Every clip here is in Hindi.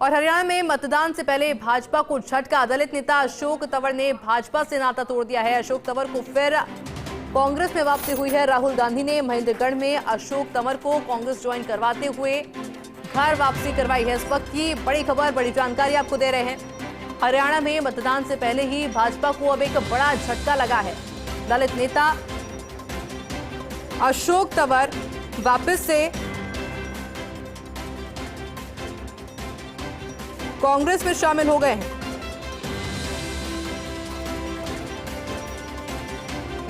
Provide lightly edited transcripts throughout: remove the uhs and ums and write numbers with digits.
और हरियाणा में मतदान से पहले भाजपा को झटका। दलित नेता अशोक तंवर ने भाजपा से नाता तोड़ दिया है। अशोक तंवर को फिर कांग्रेस में वापसी हुई है। राहुल गांधी ने महेंद्रगढ़ में अशोक तंवर को कांग्रेस ज्वाइन करवाते हुए घर वापसी करवाई है। इस वक्त की बड़ी खबर, बड़ी जानकारी आपको दे रहे हैं। हरियाणा में मतदान से पहले ही भाजपा को अब एक बड़ा झटका लगा है। दलित नेता अशोक तंवर वापस से कांग्रेस में शामिल हो गए हैं।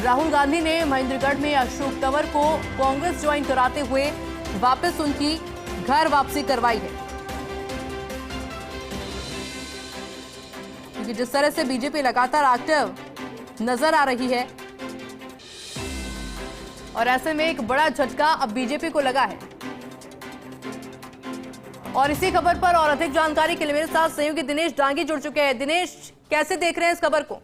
राहुल गांधी ने महेंद्रगढ़ में अशोक तंवर को कांग्रेस ज्वाइन कराते हुए वापस उनकी घर वापसी करवाई है। क्योंकि जिस तरह से बीजेपी लगातार एक्टिव नजर आ रही है और ऐसे में एक बड़ा झटका अब बीजेपी को लगा है। और इसी खबर पर और अधिक जानकारी के लिए मेरे साथ सहयोगी दिनेश डांगी जुड़ चुके हैं। दिनेश, कैसे देख रहे हैं इस खबर को?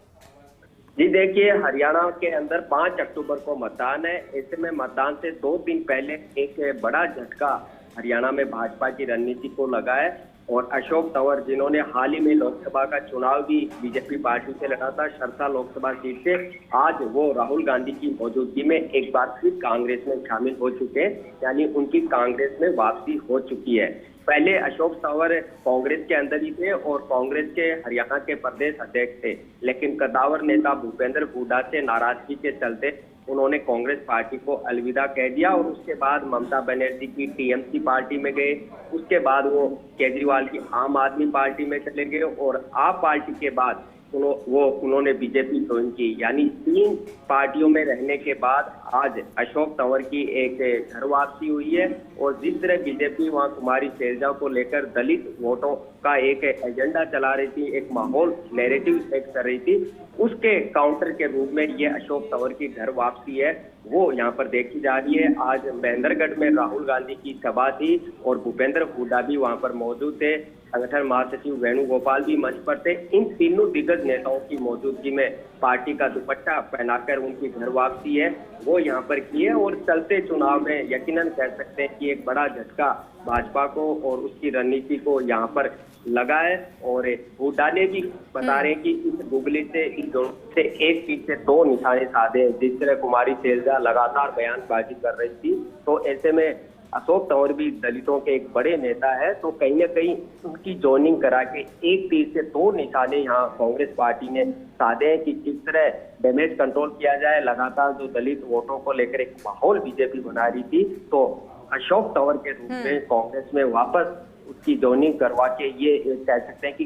जी देखिए, हरियाणा के अंदर 5 अक्टूबर को मतदान है। ऐसे में मतदान से 2 दिन पहले एक बड़ा झटका हरियाणा में भाजपा की रणनीति को लगा है। और अशोक तंवर, जिन्होंने हाल ही में लोकसभा का चुनाव भी बीजेपी पार्टी से लड़ा था, सरसा लोकसभा सीट से, आज वो राहुल गांधी की मौजूदगी में एक बार फिर कांग्रेस में शामिल हो चुके हैं। यानी उनकी कांग्रेस में वापसी हो चुकी है। पहले अशोक तंवर कांग्रेस के अंदर ही थे और कांग्रेस के हरियाणा के प्रदेश अध्यक्ष थे, लेकिन कद्दावर नेता भूपेंद्र हुड्डा से नाराजगी के चलते उन्होंने कांग्रेस पार्टी को अलविदा कह दिया। और उसके बाद ममता बनर्जी की टीएमसी पार्टी में गए। उसके बाद वो केजरीवाल की आम आदमी पार्टी में चले गए और आप पार्टी के बाद उन्होंने बीजेपी ज्वाइन की। यानी 3 पार्टियों में रहने के बाद आज अशोक तंवर की एक घर वापसी हुई है। और जिस तरह बीजेपी वहां कुमारी शैलजा को लेकर दलित वोटों का एक एजेंडा चला रही थी, एक माहौल नैरेटिव सेट कर रही थी, उसके काउंटर के रूप में ये अशोक तंवर की घर वापसी है, वो यहाँ पर देखी जा रही है। आज महेंद्रगढ़ में राहुल गांधी की सभा थी और भूपेंद्र हुड्डा भी वहां पर मौजूद थे। संगठन महासचिव वेणुगोपाल भी मंच पर थे। इन तीनों दिग्गज नेताओं की मौजूदगी में पार्टी का दुपट्टा पहनाकर उनकी घर वापसी है, वो यहाँ पर की है। और चलते चुनाव में यकीनन कह सकते हैं कि एक बड़ा झटका भाजपा को और उसकी रणनीति को यहाँ पर लगा है। और हुड्डा ने भी बता रहे हैं कि इस गुगली से, इस दोनों से एक चीज से 2 निशाने साधे। जिस तरह कुमारी शैलजा लगातार बयानबाजी कर रही थी, तो ऐसे में अशोक तंवर भी दलितों के एक बड़े नेता है, तो कहीं ना कहीं उनकी जॉइनिंग करा के एक तीर से 2 निशाने यहाँ कांग्रेस पार्टी ने साधे हैं कि किस तरह डैमेज कंट्रोल किया जाए। लगातार जो दलित वोटों को लेकर एक माहौल बीजेपी बना रही थी, तो अशोक तंवर के रूप में कांग्रेस में वापस उसकी जॉइनिंग करवा के ये कह सकते हैं कि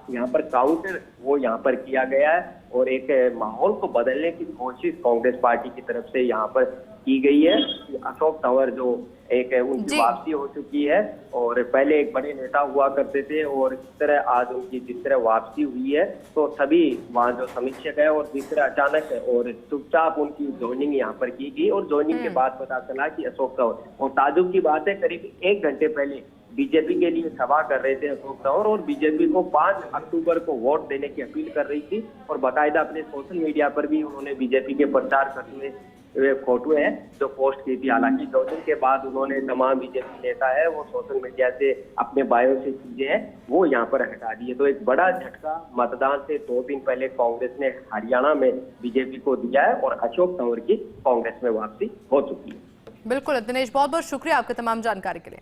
यहाँ पर काउंटर वो यहाँ पर किया गया है। और एक माहौल को बदलने की कोशिश कांग्रेस पार्टी की तरफ से यहाँ पर की गई है। अशोक तंवर जो एक उनकी वापसी हो चुकी है और पहले एक बड़े नेता हुआ करते थे, और इस तरह आज उनकी जिस तरह वापसी हुई है, तो सभी वहाँ जो समीक्षक है और जिस तरह अचानक और चुपचाप उनकी ज्वाइनिंग यहाँ पर की गई। और ज्वाइनिंग के बाद पता चला कि अशोक तंवर, और ताजुब की बात है, करीब 1 घंटे पहले बीजेपी के लिए सभा कर रहे थे अशोक तंवर और बीजेपी को 5 अक्टूबर को वोट देने की अपील कर रही थी। और बाकायदा अपने सोशल मीडिया पर भी उन्होंने बीजेपी के प्रचार करते हुए फोटो है जो पोस्ट की थी। हालांकि 2 दिन के बाद उन्होंने तमाम बीजेपी नेता है वो सोशल मीडिया से अपने बायो से चीजें हैं वो यहाँ पर हटा दी है। तो एक बड़ा झटका मतदान से 2 दिन पहले कांग्रेस ने हरियाणा में बीजेपी को दिया है और अशोक तंवर की कांग्रेस में वापसी हो चुकी है। बिल्कुल दिनेश, बहुत बहुत शुक्रिया आपके तमाम जानकारी के लिए।